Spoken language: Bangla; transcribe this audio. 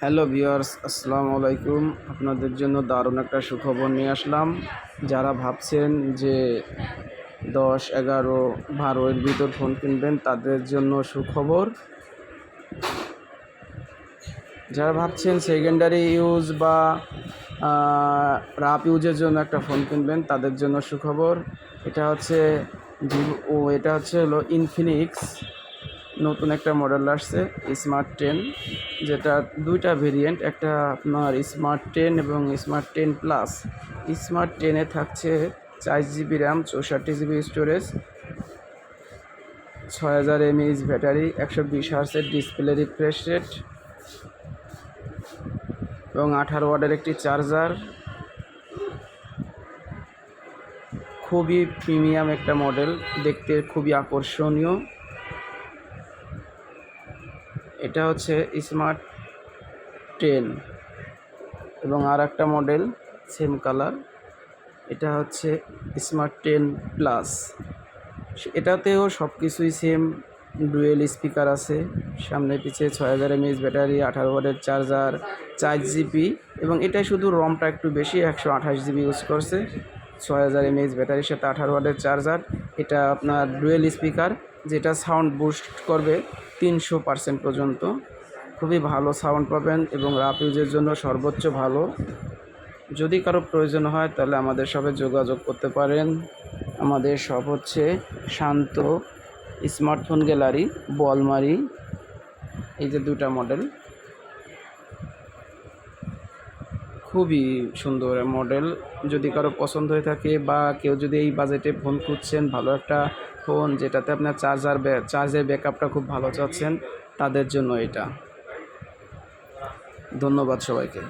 হ্যালো ভিউয়ার্স, আসসালামু আলাইকুম। আপনাদের জন্য দারুণ একটা সুখবর নিয়ে আসলাম। যারা ভাবছেন যে 10, 11, 12 এর ভিতর ফোন কিনবেন তাদের জন্য সুখবর। যারা ভাবছেন সেকেন্ডারি ইউজ বা রাফ ইউজের জন্য একটা ফোন কিনবেন তাদের জন্য সুখবর। এটা হলো ইনফিনিক্স নতুন একটা মডেল আসছে স্মার্ট 10, যেটা দুইটা ভেরিয়েন্ট, একটা আপনার স্মার্ট 10 এবং স্মার্ট 10 প্লাস। স্মার্ট 10-এ থাকছে 4 GB RAM, 64 GB storage, 6000 mAh battery, 120 হার্টজের ডিসপ্লে রিফ্রেশ রেট এবং 18 ওয়াটের একটি চার্জার। খুবই প্রিমিয়াম একটা মডেল, দেখতে খুবই আকর্ষণীয়। এটা হচ্ছে স্মার্ট 10 এবং আর একটা মডেল সেম কালার, এটা হচ্ছে স্মার্ট 10 প্লাস। এটাতেও সব কিছুই সেম, ডুয়েল স্পিকার আছে, সামনে পিছিয়ে 6000 mAh ব্যাটারি, 18 ওয়াটের চার্জার, 4 GB। এবং এটা শুধু রমটা একটু বেশি, 128 GB ইউজ করছে, 6000 mAh ব্যাটারির সাথে 18 ওয়াটের চার্জার। এটা আপনার ডুয়েল স্পিকার, যেটা সাউন্ড বুস্ট করবে 300% পর্যন্ত। খুবই ভালো সাউন্ড পাবেন এবং রাফ ইউজের জন্য সর্বোচ্চ ভালো। যদি কারো প্রয়োজন হয় তাহলে আমাদের সাথে যোগাযোগ করতে পারেন। আমাদের শপ হচ্ছে শান্ত স্মার্টফোন গ্যালারি, বলমারি। এই যে দুটা মডেল, খুবই সুন্দর মডেল। যদি কারো পছন্দ হয়ে থাকে বা কেউ যদি এই বাজেটে ফোন খুঁজছেন, ভালো একটা ফোন যেটাতে আপনার চার্জের ব্যাকআপটা খুব ভালো চাচ্ছেন, তাদের জন্য এটা। ধন্যবাদ সবাইকে।